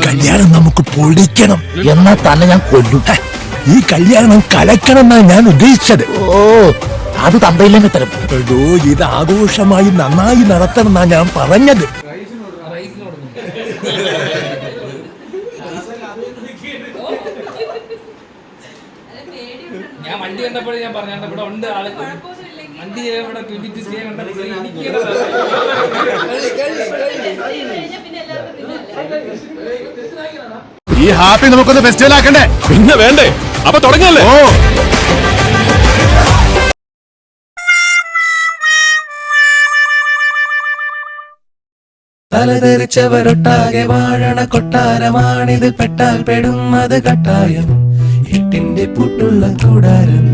കല്യാണം നമുക്ക് പൊളിക്കണം. എന്നാ തന്നെ ഞാൻ കൊല്ലും. ഈ കല്യാണം കലക്കണം എന്നാണ് ഞാൻ ഉദ്ദേശിച്ചത്. ഓ, അത് തന്തയില്ലെങ്കിൽ തരും. എടോ, ഇത് ആഘോഷമായി നന്നായി നടത്തണം എന്നാ ഞാൻ പറഞ്ഞത്. ഞാൻ വണ്ടി കണ്ടപ്പോഴേ ഞാൻ പറഞ്ഞു ഇവിടെ ഉണ്ട് ആള്. വണ്ടി ഇവിടെ ഈ ഹാപ്പി നമുക്കൊന്ന് ഫെസ്റ്റിവൽ ആക്കണ്ടേ? പിന്നെ വേണ്ടേ? അപ്പൊ തുടങ്ങല്ലേ? ഓ, തലതെറിച്ചവരൊട്ടാകെ വാഴണ കൊട്ടാരമാണിത്. പെട്ടാൽ പെടും അത് കട്ടായം. എട്ടിന്റെ പൂട്ടുള്ള കൂടാരം.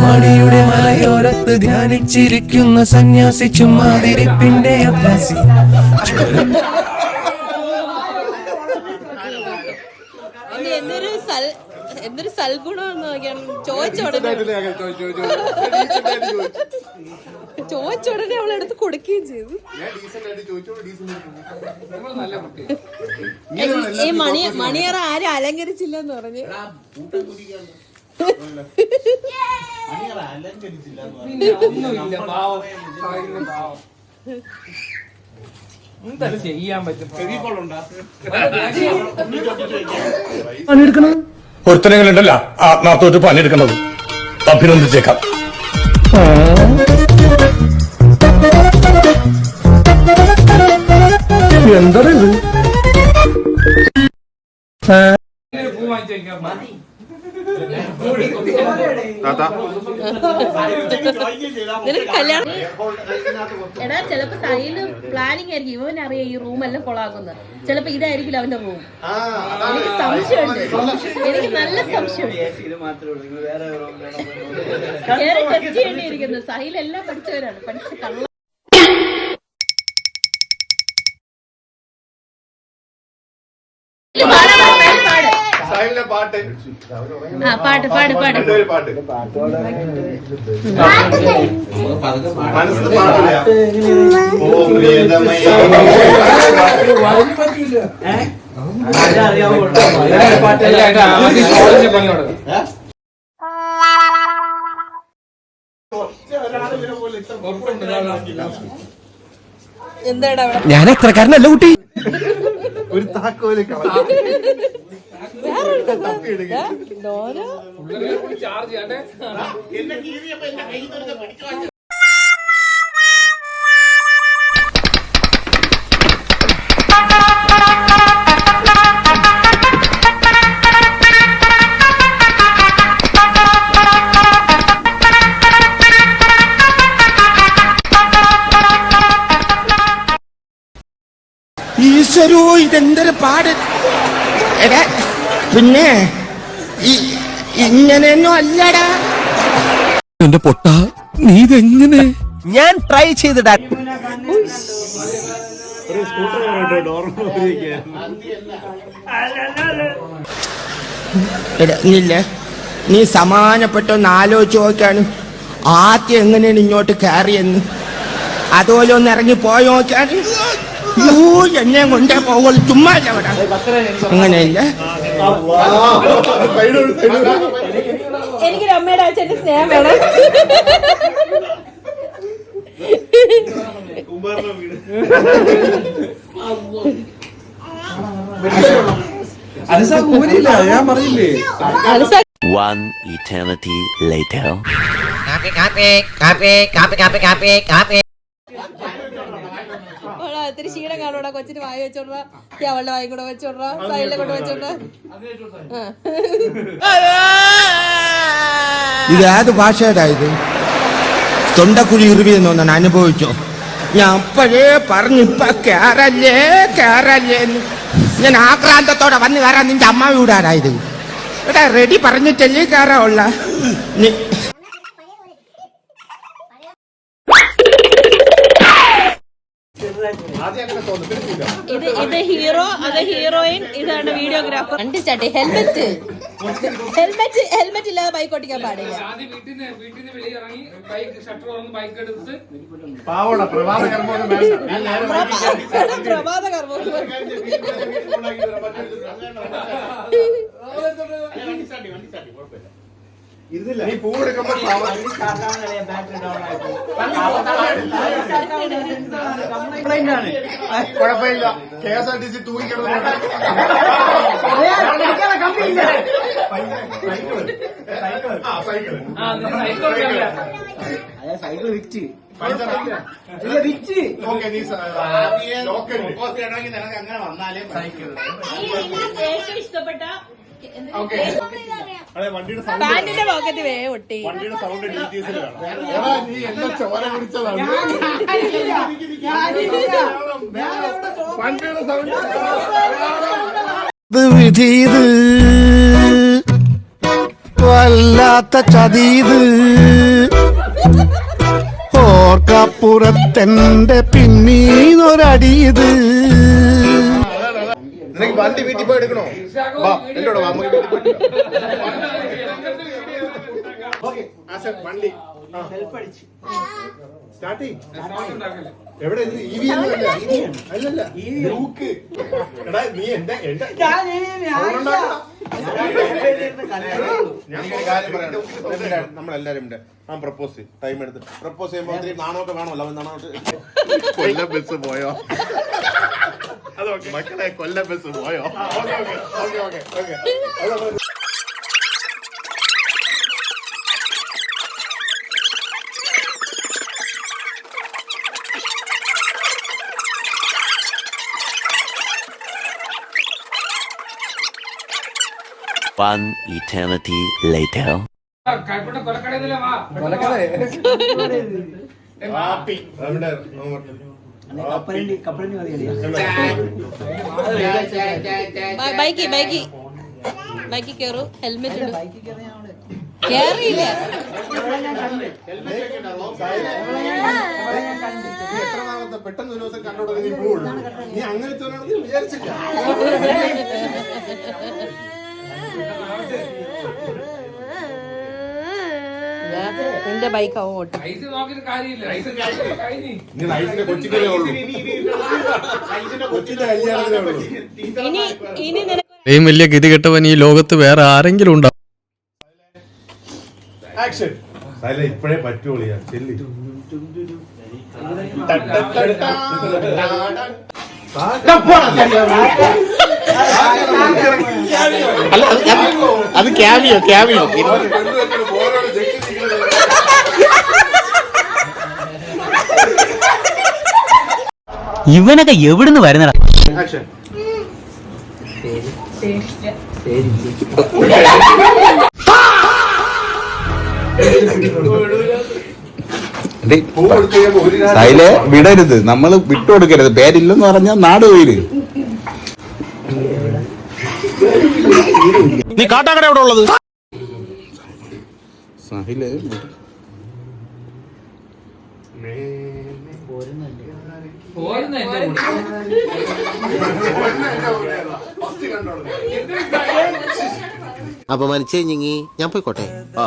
മണിയുടെ മലയോരത്ത് ധ്യാനിച്ചിരിക്കുന്ന സന്യാസി ചുമ്മാതിരിപ്പിന്റെ അഭ്യാസി. എന്തൊരു സൽഗുണമെന്ന് നോക്കിയാണ് ചോദിച്ചോടനെ അവളെടുത്ത് കൊടുക്കുകയും ചെയ്തു. ഈ മണിയറ ആരും അലങ്കരിച്ചില്ലെന്ന് പറഞ്ഞ് ചെയ്യാൻ പറ്റും. ഒരുത്തനെങ്കിലുണ്ടല്ല ആത്മാർത്ഥമായിട്ട് പണിയെടുക്കുന്നത്. അഭിനന്ദിച്ചേക്കാം. എന്താ ഇത്? പൂ വാങ്ങിച്ചേക്കാം. കല്യാണം എടാ ചിലപ്പോ സൈഡ് പ്ലാനിങ് ആയിരിക്കും. ഇവനറിയാം ഈ റൂമെല്ലാം കൊളാക്കുന്നത്. ചിലപ്പോ ഇതായിരിക്കില്ല അവന്റെ റൂം. എനിക്ക് സംശയമുണ്ട്. എനിക്ക് നല്ല സംശയം. ടെസ്റ്റ് ചെയ്യേണ്ടിയിരിക്കുന്നു. സൈലെല്ലാം പഠിച്ചവരാണ്. പഠിച്ച കള്ള പാട്ട് പാട്ട് പാട് പാട് എന്താടാ ഞാൻ എത്രക്കാരനല്ല കുട്ടി. ഒരു താക്കോല് ചാർജ് ചെയ്യട്ടെ. ഈശ്വരോ, ഇതെന്തൊരു പാട്. പിന്നെ ഇങ്ങനെയൊന്നും അല്ലടാ. എന്റെ പൊട്ട, നീ ഇതെങ്ങനെ? ഞാൻ ട്രൈ ചെയ്തിടാ. നീ സമാനപ്പെട്ടൊന്ന് ആലോചിച്ച് നോക്കാണ്. ആദ്യം എങ്ങനെയാണ് ഇങ്ങോട്ട് കയറിയെന്ന് അതുപോലെ ഒന്ന് ഇറങ്ങി പോയി നോക്കാണ്. എന്നെ കൊണ്ടേ പോകുള്ളൂ. ചുമ്മാ അങ്ങനെയല്ല. എനിക്കൊരു അമ്മയുടെ അച്ഛന്റെ സ്നേഹം വേണം. ഞാൻ പറഞ്ഞില്ലേ. One eternity later. ഒത്തിരി ക്ഷീണം കാണൂടാ. കൊച്ചിന് വായി വെച്ചോണ്ടാ. അവളുടെ വായി കൂടെ വെച്ചോണ്ടാ. സൈഡിലെ കൊണ്ട് വെച്ചോണ്ടാ. ഇത് ഏത് ഭാഷയുടെ ഇത്? തൊണ്ടക്കുഴി ഇറുവിയെന്നൊന്നാണ് അനുഭവിച്ചോ? ഞാൻ അപ്പോഴേ പറഞ്ഞു ഇപ്പൊ കേറല്ലേ കേറല്ലേന്ന്. ഞാൻ ആക്രാന്തത്തോടെ വന്ന് കയറാൻ നിന്റെ അമ്മ വീടാരായത്? ഇവിടെ റെഡി പറഞ്ഞിട്ടല്ലേ കയറാവുള്ള. ഇത് ഹീറോ, അത് ഹീറോയിൻ, ഇതാണ് വീഡിയോഗ്രാഫർ. ഹെൽമെറ്റ് ഹെൽമെറ്റ് ഇല്ലാതെ ബൈക്ക് ഓടിക്കാൻ പാടില്ല. ആദ്യം വീട്ടിന്ന് വെളിയിറങ്ങി ബൈക്ക് ഷട്ടർ തുറന്ന് ബൈക്ക് എടുത്ത് പ്രഭാത കർമ്മം. നീ പൂവെടുക്കുമ്പോ കുഴപ്പമില്ല. KSRTC തൂങ്ങിക്കിടന്നു സൈക്കിൾ വിറ്റ് ഇഷ്ടപ്പെട്ട വണ്ടിയുടെ പാന്റിന്റെ പോക്കറ്റ് വേ ഒട്ടി. വണ്ടിയുടെ സൗണ്ട് ഡീറ്റെയിൽസിൽ വേണം. നീ എന്നെ ചോര പിടിച്ചതാണ്. വണ്ടിയുടെ സൗണ്ട് വിധീത് വല്ലാത്ത ചതീത് ഓർക്കപ്പുറത്തെന്റെ പിന്നീന്നൊരടിയത്. നിനക്ക് വണ്ടി വീട്ടിൽ പോയി എടുക്കണോ? വാ എന്നോട് വാ. വണ്ടി സ്റ്റാർട്ട് എവിടെ? അല്ലല്ല ലൂക്ക്. എടാ നീ എന്റെ നമ്മളെല്ലാരും പ്രപ്പോസ് ടൈം എടുത്ത് പ്രപ്പോസ് ചെയ്യുമ്പോ ഒത്തിരി നാണോട്ട് കാണുമല്ലോ. നാണോട്ട് കൊല്ലം ബസ് പോയോ? മക്കളെ കൊല്ലം ബസ് പോയോ? One eternity later. കൊലക്കടയിലെ വാ. ഹാപ്പി അവിടെ ബൈക്ക് കയറൂ. ഹെൽമെറ്റ് ഇടും. കേറിയില്ല. പെട്ടെന്ന് ഒരു ദിവസം കണ്ടോടെ നീ പോകുള്ളൂ. നീ അങ്ങനത്തെ വിചാരിച്ചില്ല. നിന്റെ ബൈക്ക് ആവും ഓട്ടും. ഐസ് നോക്കിയിട്ട് കാര്യമില്ല. ഐസ് കഴിഞ്ഞു. നീ ലൈഫിന്റെ കൊച്ചിക്കലേ ഉള്ളൂ. കൊച്ചിന്റെ കല്യാണത്തിലേ ഉള്ളൂ. ഇനി നിനക്ക് ഇത്രയും വലിയ ഗതികെട്ടവൻ ഈ ലോകത്ത് വേറെ ആരെങ്കിലും ഉണ്ടാവും? ആക്ഷൻ. അല്ല ഇപ്പോഴേ പറ്റുള്ളൂ. ചെല്ലി അത് ക്യാമിയോ ഇവനൊക്കെ എവിടുന്ന് വരുന്നടാ? ആക്ഷൻ. അതിലെ വിടരുത്, നമ്മള് വിട്ടുകൊടുക്കരുത്. പേരില്ലെന്ന് പറഞ്ഞാൽ നാട് പോയില്. നീ കാട്ടാക്കട എവിടെ ഉള്ളത്? സാഹില് അപമാനിച്ചേ ഞങ്ങി ഞാൻ പോയിക്കോട്ടെ. ആ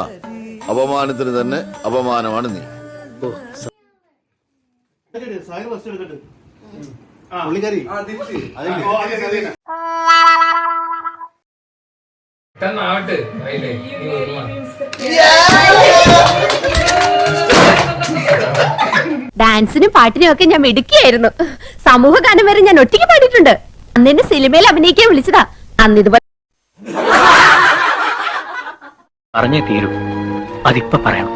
അപമാനത്തിന് തന്നെ അപമാനമാണ് നീ. പെട്ടെന്നാവട്ടെ. ഡാൻസിനും പാട്ടിനും ഒക്കെ ഞാൻ മിടുക്കിയായിരുന്നു. സമൂഹ ഗാനം വരെ ഞാൻ ഒറ്റയ്ക്ക് പാടിയിട്ടുണ്ട്. അന്ന് എന്നെ സിനിമയിൽ അഭിനയിക്കാൻ വിളിച്ചതാ. അന്ന് ഇതുപോലെ പറഞ്ഞേ തീരൂ. അതിപ്പോ പറയണം.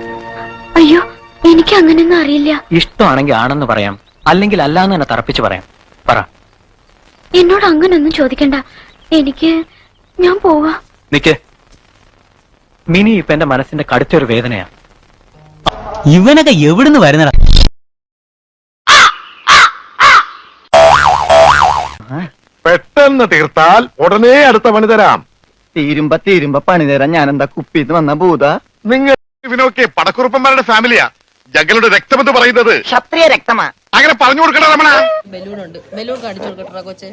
അയ്യോ എനിക്ക് അങ്ങനെയൊന്നും അറിയില്ല. ഇഷ്ടമാണെങ്കിൽ ആണെന്ന് പറയാം, അല്ലെങ്കിൽ അല്ലാന്ന് തന്നെ തറപ്പിച്ച് പറയാം. പറ. എന്നോട് അങ്ങനൊന്നും ചോദിക്കണ്ട. ഞാൻ പോവാ. നിക്ക്. മിനി ഇപ്പൊ എന്റെ മനസ്സിന്റെ കടുത്തൊരു വേദനയാ. ഇവനൊക്കെ എവിടുന്ന് വരുന്നടാ? പെട്ടെന്ന് തീർത്താൽ ഉടനെ അടുത്ത പണി തരാം. തീരുമ്പ പണി തരാൻ ഞാൻ എന്താ കുപ്പിന്ന് വന്ന ഭൂത? നിങ്ങൾ ഇവനൊക്കെ പടക്കുറുപ്പന്മാരുടെ ഫാമിലിയാ. ഞങ്ങളുടെ രക്തമെന്ന് പറയുന്നത് ക്ഷത്രിയ രക്തമാ. അങ്ങനെ പറഞ്ഞു കൊടുക്കണ രമണ. ബലൂൺ ഉണ്ട്, ബലൂൺ കാണിച്ചു കൊടുക്കട്ടാ കൊച്ചെ.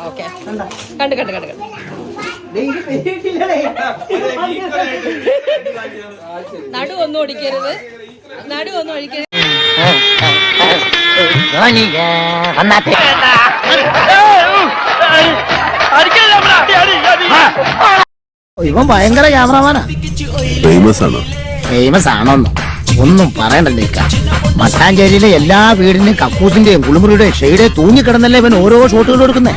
ഓക്കെ, കണ്ട് കണ്ട് കണ്ട് കണ്ട്. നടു ഒന്നും ഒടിക്കരുത്, നടു ഒന്നും ഒഴിക്കരുത്. ഇവൻ ഭയങ്കര ക്യാമറമാനാ. ഫേമസ് ആണോ? ഫേമസ് ആണോന്നോ ഒന്നും പറയണ്ടല്ലേ. മട്ടാഞ്ചേരിയിലെ എല്ലാ വീടിനും കക്കൂസിന്റെയും കുളിമുറിയുടെയും ഷെയ്ഡെ തൂങ്ങിക്കിടന്നല്ലേ ഇവൻ ഓരോ ഷോട്ടുകൾ കൊടുക്കുന്നേ.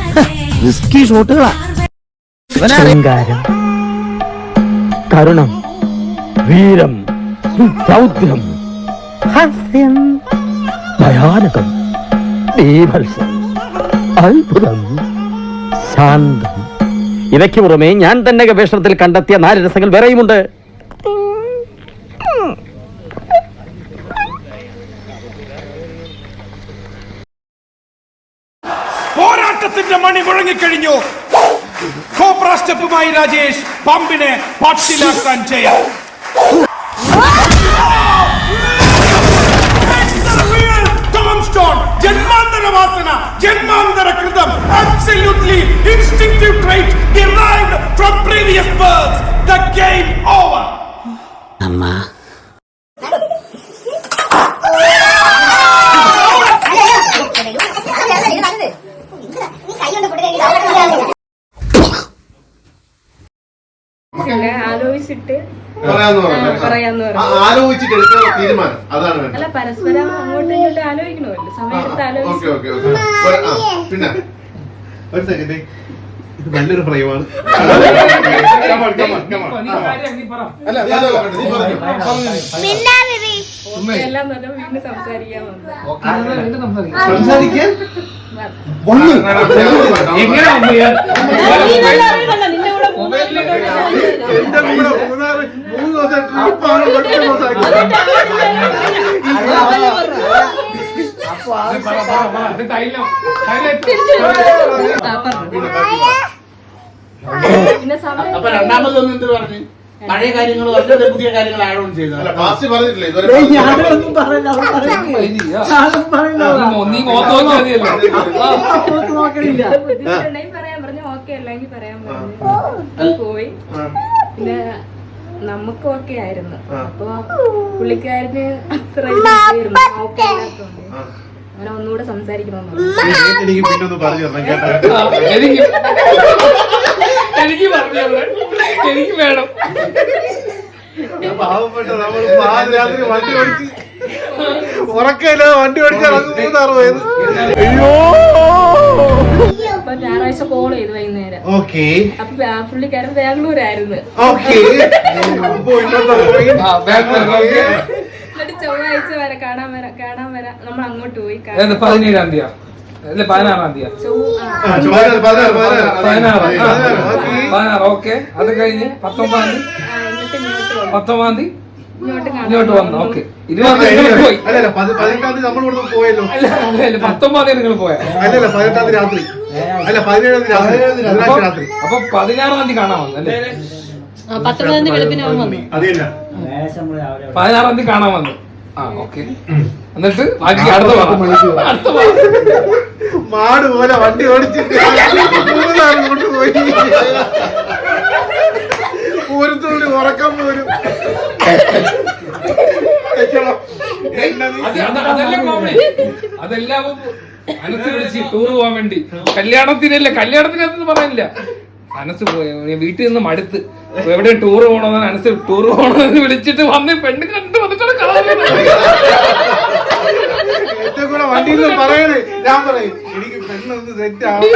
റിസ്കി ഷോട്ടുകളാ. ശൃംഗാരം, കരുണം, വീരം, രൗദ്രം, ഹാസ്യം, ഭയാനകം, ബീഭത്സം, അത്ഭുതം, ശാന്തം. ഇവയ്ക്ക് പുറമെ ഞാൻ തന്നെ ഗവേഷണത്തിൽ കണ്ടെത്തിയ 4 രസങ്ങൾ വേറെയുമുണ്ട്. പോരാട്ടത്തിന്റെ മണി മുഴങ്ങിക്കഴിഞ്ഞു. കോബ്ര സ്റ്റെപ്പുമായി രാജേഷ് പമ്പിനെ പട്ടിലാക്കാൻ ചെയ്യാം. ജന്മാന്തര വാസന, ജന്മാന്തര കൃതം, absolutely instinctive trait derived from previous births. The game over. അമ്മ ആലോചിച്ചിട്ട് ആലോചിച്ചിട്ട് എടുക്കുന്ന തീരുമാനം അതാണ് വേണ്ടത്. അല്ല, പരസ്പരം അങ്ങോട്ടും ഇങ്ങോട്ടും ആലോചിക്കണമല്ലോ, സമയത്ത് ആലോചിച്ചു. പിന്നെ ഒരു സെക്കൻഡ്, ഇത് നല്ലൊരു ഫ്രെയിമാണ്. എല്ലാം നല്ല വീണ്ടും സംസാരിക്കാൻ വന്നു. സംസാരിക്കാൻ നിന്റെ കൂടെ 3 പിന്നെ സമയം. അപ്പൊ രണ്ടാമതൊന്നും എന്ത് പറഞ്ഞു? പഴയ കാര്യങ്ങളും പുതിയ കാര്യങ്ങൾ ആഡോൺ ചെയ്തു. പറയാൻ പറഞ്ഞു, ഓക്കെ അല്ലെങ്കിൽ പറയാൻ പറഞ്ഞു. പോയി. പിന്നെ നമുക്ക് ഓക്കെ ആയിരുന്നു. അപ്പൊ പുള്ളിക്കാരന് അത്ര അങ്ങനെ ഒന്നുകൂടെ സംസാരിക്കണമെന്ന്. എനിക്ക് പറഞ്ഞു, എനിക്ക് വേണം. പാവപ്പെട്ട നമ്മൾ രാത്രി വണ്ടി ഓടിച്ച് ഉറക്കയില്ല, വണ്ടി ഓടിച്ചാൽ അയ്യോ. അപ്പൊ ഞായറാഴ്ച കോൾ ചെയ്തു വൈകുന്നേരം. ഓക്കെ. അപ്പൊ പുള്ളിക്കാരൻ ബാംഗ്ലൂരായിരുന്നു. ഓക്കെ. എന്നിട്ട് ചൊവ്വാഴ്ച വരെ കാണാൻ വരാം നമ്മൾ അങ്ങോട്ട് പോയി. 17-ാം തീയതി അല്ലെ 16-ാം തീയതി? 16. ഓക്കെ. അത് കഴിഞ്ഞ് 19-ാം തീയതി ഇങ്ങോട്ട് വന്നു. ഓക്കെ. 20-ാം പോയി. 18-ാം തീയതി നമ്മൾ ഇവിടെ പോയല്ലോ. 19-ാം തീയതി നിങ്ങൾ പോയ? അല്ലല്ല, 18-ാം തീയതി രാത്രി. അല്ല, 17-ാം തീയതി രാത്രി. അപ്പൊ 16-ാം തീയതി കാണാൻ വന്നല്ലേ? 19-ാം തീയതി വെളുപ്പിന് വന്നു. 16-ാം തീയതി കാണാൻ വന്നു. ആ, ഓക്കെ. എന്നിട്ട് ബാക്കി അടുത്ത മാട് പോലെ വണ്ടി ഓടിച്ചിട്ട് 3 നാൾ കൊണ്ടുപോയി. ഒരു തുള്ളി ഉറക്കം പോലും. അതെല്ലാം മനസ്സ് വിളിച്ച് ടൂർ പോവാൻ വേണ്ടി. കല്യാണത്തിനകത്ത് പറയാനില്ല. മനസ്സ് പോയി വീട്ടിൽ നിന്ന് മടുത്ത് എവിടെ ടൂർ പോകണമെന്ന് മനസ്സ് ടൂർ പോകണമെന്ന് വിളിച്ചിട്ട് വന്ന് പെണ്ണ് കണ്ട് വന്നിട്ടാണ് ഏറ്റവും കൂടെ വണ്ടിയിൽ നിന്ന് പറയണേ. ഞാൻ പറയും, എനിക്ക് പെണ്ണൊന്ന് സെറ്റ് ആവും.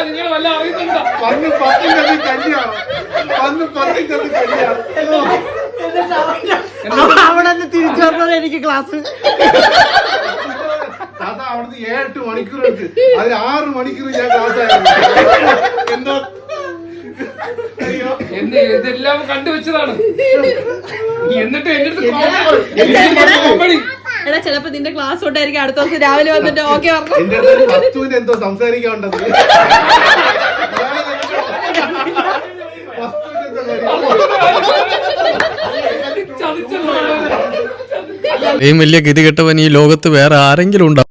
നിങ്ങൾ വല്ല അറിയുന്നുണ്ടോ? വന്ന് 10-ന്റെ കല്യാണം, വന്ന് 10-ന്റെ കല്യാണം. അവിടെ തിരിച്ചു പറഞ്ഞത് എനിക്ക് ക്ലാസ്. താത്ത അവിടുന്ന് 7-8 മണിക്കൂറുണ്ട്. അതിൽ 6 മണിക്കൂർ ഞാൻ ക്ലാസ് ആയിരുന്നു. എന്തോ ഇതെല്ലാം കണ്ടുവച്ചതാണ്. എന്നിട്ട് എടാ, ചിലപ്പോ നിന്റെ ക്ലാസ് തൊട്ടായിരിക്കും അടുത്ത ദിവസം രാവിലെ വന്നിട്ട് ഓക്കെ പറഞ്ഞു. എന്റെ അടുത്ത് വസ്തുവിന് എന്തോ സംസാരിക്കാനുണ്ടത്. ഇത്രയും വലിയ ഗതി കെട്ടവൻ ഈ ലോകത്ത് വേറെ ആരെങ്കിലും ഉണ്ടാവും?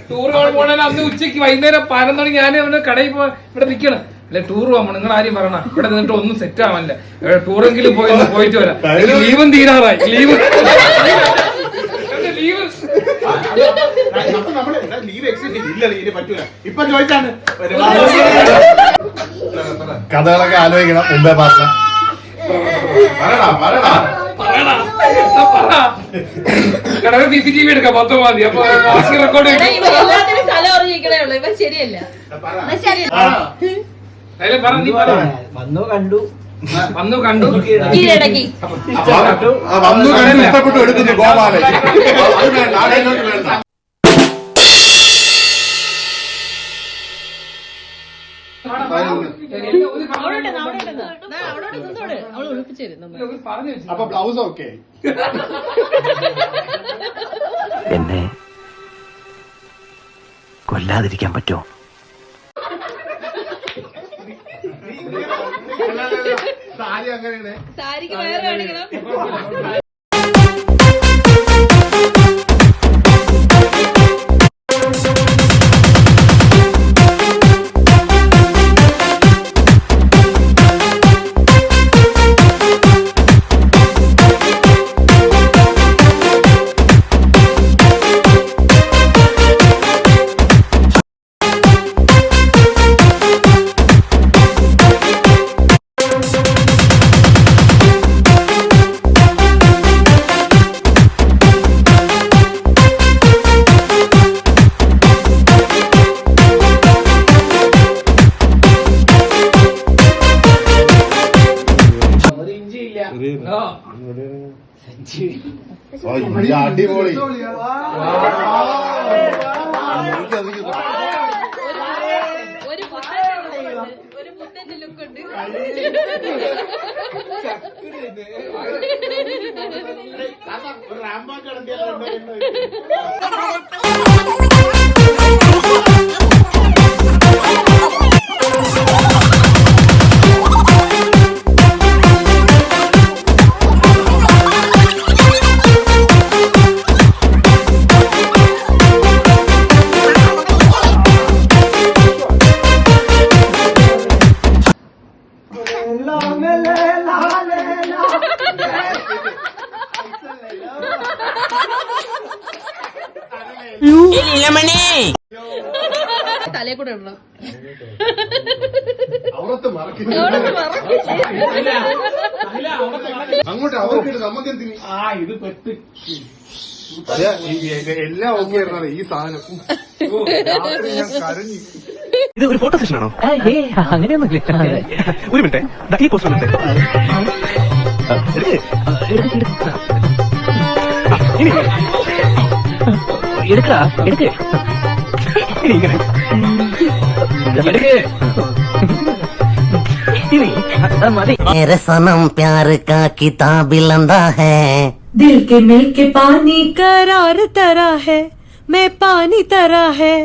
ടൂർ പോകണേ അന്ന് ഉച്ചയ്ക്ക് വൈകുന്നേരം 11 മണി ഞാൻ അവന്റെ കടയിൽ ഇവിടെ നിൽക്കണം. അല്ലെ ടൂർ പോകാൻ നിങ്ങൾ ആരും പറയണ ഇവിടെ നിന്നിട്ട് ഒന്നും സെറ്റ് ആവാനില്ല. ടൂറെങ്കിലും പോയിട്ട് വരാം. ലീവും തീരാറായി. ലീവ് കഥകളൊക്കെ ആലോചിക്കണം മുമ്പേ പാസ്. കടകൾ CCTV എടുക്കാം 10 മതി. അപ്പൊ ബാക്കി റെക്കോർഡ് എല്ലാത്തിനും തല ഓർജിക്കണേ ഉള്ളൂ. ഇപ്പൊ ശരിയല്ല. വന്നു കണ്ടു കീഴടക്കി. വന്നു കണ്ടു ഇഷ്ടപ്പെട്ടു എടുക്കുന്നു ഗോപാല. അത് വേണ്ട, ആ dialogue വേണ്ട. അപ്പൊ ബ്ലൗസ് ഓക്കെ. എന്നെ കൊല്ലാതിരിക്കാൻ പറ്റുമോ? സാരി അങ്ങനെയാണ്. സാരിക്ക് വേറെ കാണിക്കണം. അടിപൊളി. ഒരു പുത്തന്റെ ലുക്ക് ഉണ്ട്. തലേ കൂടെ ഇടണം. അങ്ങോട്ട് അവർക്ക് സമ്മതത്തിന് ഇത് പെട്ട് എല്ലാം ഓക്കെ ആയിരുന്നാലേ ഈ സാധനം ഞാൻ കരഞ്ഞു. ഇത് ഒരു ഫോട്ടോ സെഷൻ ആണോ? അങ്ങനെയൊന്നുമില്ല. ഒരു മിനിറ്റ്, ഈ പോസ്റ്റ് എടുക്ക എടുക്ക് ഇങ്ങനെ मेरे सनम प्यार का किताब लंदा है, दिल के मिल के पानी करार तरह है, मैं पानी तरह है।